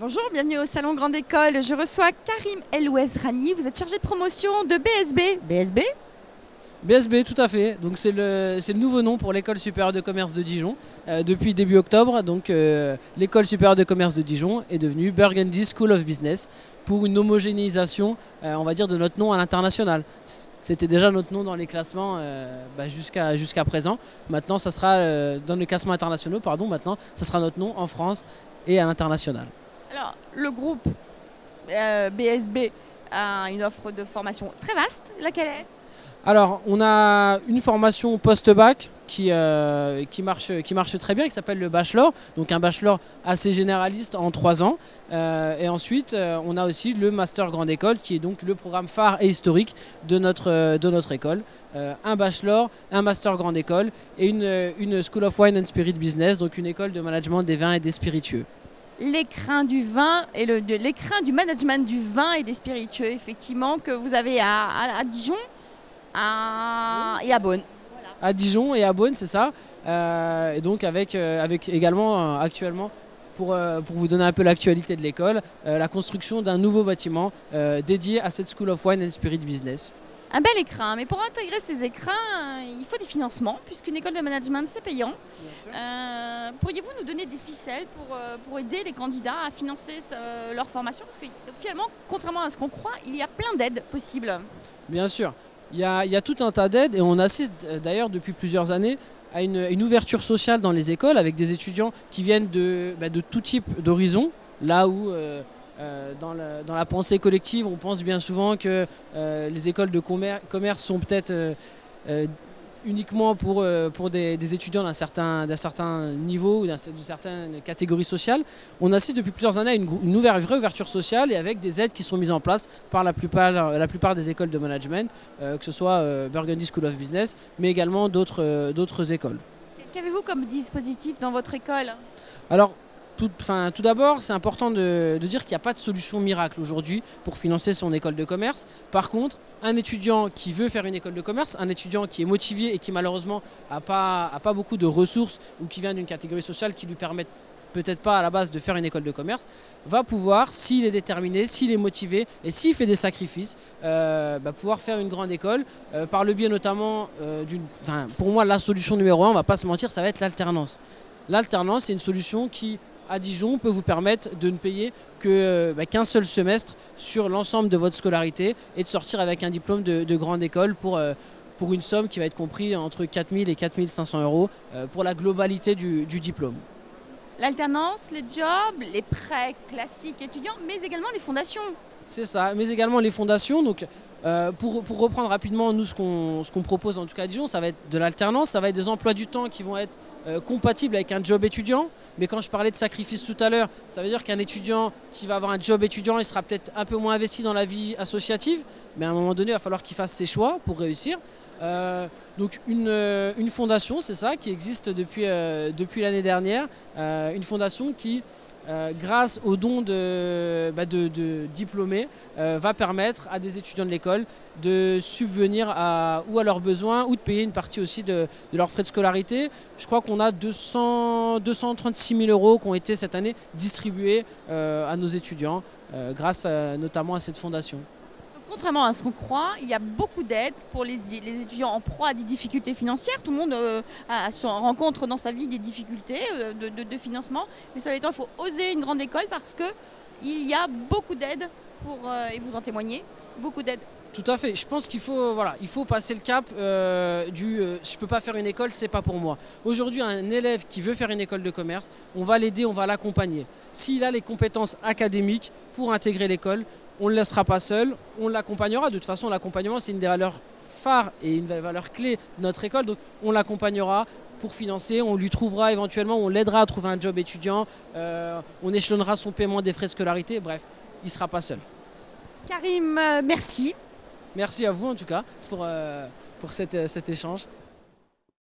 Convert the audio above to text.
Bonjour, bienvenue au Salon Grande École. Je reçois Karim Elouezrani. Vous êtes chargé de promotion de BSB. BSB? BSB, tout à fait. Donc c'est le nouveau nom pour l'École supérieure de commerce de Dijon. Depuis début octobre, donc l'École supérieure de commerce de Dijon est devenue Burgundy School of Business pour une homogénéisation, on va dire, de notre nom à l'international. C'était déjà notre nom dans les classements jusqu'à présent. Maintenant, ça sera dans les classements internationaux, pardon. Maintenant, ça sera notre nom en France et à l'international. Alors, le groupe BSB a une offre de formation très vaste. Laquelle est-ce? Alors, on a une formation post-bac qui marche très bien, qui s'appelle le bachelor. Donc un bachelor assez généraliste en 3 ans. Et ensuite, on a aussi le master grande école, qui est donc le programme phare et historique de notre école. Un bachelor, un master grande école et une School of Wine and Spirit Business, donc une école de management des vins et des spiritueux. L'écrin du vin et l'écrin du management du vin et des spiritueux, effectivement, que vous avez à Dijon et à Beaune. Voilà. À Dijon et à Beaune, c'est ça. Et donc avec également actuellement, pour vous donner un peu l'actualité de l'école, la construction d'un nouveau bâtiment dédié à cette School of Wine and Spirit Business. Un bel écrin, mais pour intégrer ces écrins, il faut des financements, puisqu'une école de management, c'est payant. Pourriez-vous nous donner des ficelles pour aider les candidats à financer leur formation? Parce que finalement, contrairement à ce qu'on croit, il y a plein d'aides possibles. Bien sûr, il y a tout un tas d'aides et on assiste d'ailleurs depuis plusieurs années à une ouverture sociale dans les écoles avec des étudiants qui viennent de tout type d'horizon, là où... dans la pensée collective, on pense bien souvent que les écoles de commerce sont peut-être uniquement pour des étudiants d'un certain niveau ou d'une certaine catégorie sociale. On assiste depuis plusieurs années à une vraie ouverture sociale et avec des aides qui sont mises en place par la plupart des écoles de management, que ce soit Burgundy School of Business, mais également d'autres écoles. Qu'avez-vous comme dispositif dans votre école? Alors, tout d'abord, c'est important de dire qu'il n'y a pas de solution miracle aujourd'hui pour financer son école de commerce. Par contre, un étudiant qui veut faire une école de commerce, un étudiant qui est motivé et qui malheureusement n'a pas beaucoup de ressources ou qui vient d'une catégorie sociale qui lui permet peut-être pas à la base de faire une école de commerce, va pouvoir, s'il est déterminé, s'il est motivé et s'il fait des sacrifices, pouvoir faire une grande école par le biais notamment pour moi, la solution numéro 1, on ne va pas se mentir, ça va être l'alternance. L'alternance, c'est une solution qui, à Dijon, peut vous permettre de ne payer qu'un seul semestre sur l'ensemble de votre scolarité et de sortir avec un diplôme de grande école pour une somme qui va être comprise entre 4 000 et 4 500 euros pour la globalité du diplôme. L'alternance, les jobs, les prêts classiques étudiants, mais également les fondations. C'est ça, mais également les fondations. Donc, pour reprendre rapidement, nous, ce qu'on propose en tout cas à Dijon, ça va être de l'alternance, ça va être des emplois du temps qui vont être compatibles avec un job étudiant. Mais quand je parlais de sacrifice tout à l'heure, ça veut dire qu'un étudiant qui va avoir un job étudiant, il sera peut-être un peu moins investi dans la vie associative, mais à un moment donné, il va falloir qu'il fasse ses choix pour réussir. Donc une fondation, c'est ça, qui existe depuis l'année dernière, une fondation qui, grâce aux dons de diplômés, va permettre à des étudiants de l'école de subvenir ou à leurs besoins ou de payer une partie aussi de leurs frais de scolarité. Je crois qu'on a 236 000 euros qui ont été cette année distribués à nos étudiants grâce notamment à cette fondation. Contrairement à ce qu'on croit, il y a beaucoup d'aides pour les étudiants en proie à des difficultés financières. Tout le monde rencontre dans sa vie des difficultés de financement. Mais sur les temps, il faut oser une grande école parce qu'il y a beaucoup d'aides et vous en témoignez, beaucoup d'aides. Tout à fait. Je pense qu'il faut passer le cap je peux pas faire une école, c'est pas pour moi. Aujourd'hui, un élève qui veut faire une école de commerce, on va l'aider, on va l'accompagner. S'il a les compétences académiques pour intégrer l'école, on ne le laissera pas seul, on l'accompagnera. De toute façon, l'accompagnement, c'est une des valeurs phares et une des valeurs clés de notre école. Donc, on l'accompagnera pour financer, on lui trouvera éventuellement, on l'aidera à trouver un job étudiant, on échelonnera son paiement des frais de scolarité. Bref, il ne sera pas seul. Karim, merci. Merci à vous en tout cas pour cet échange.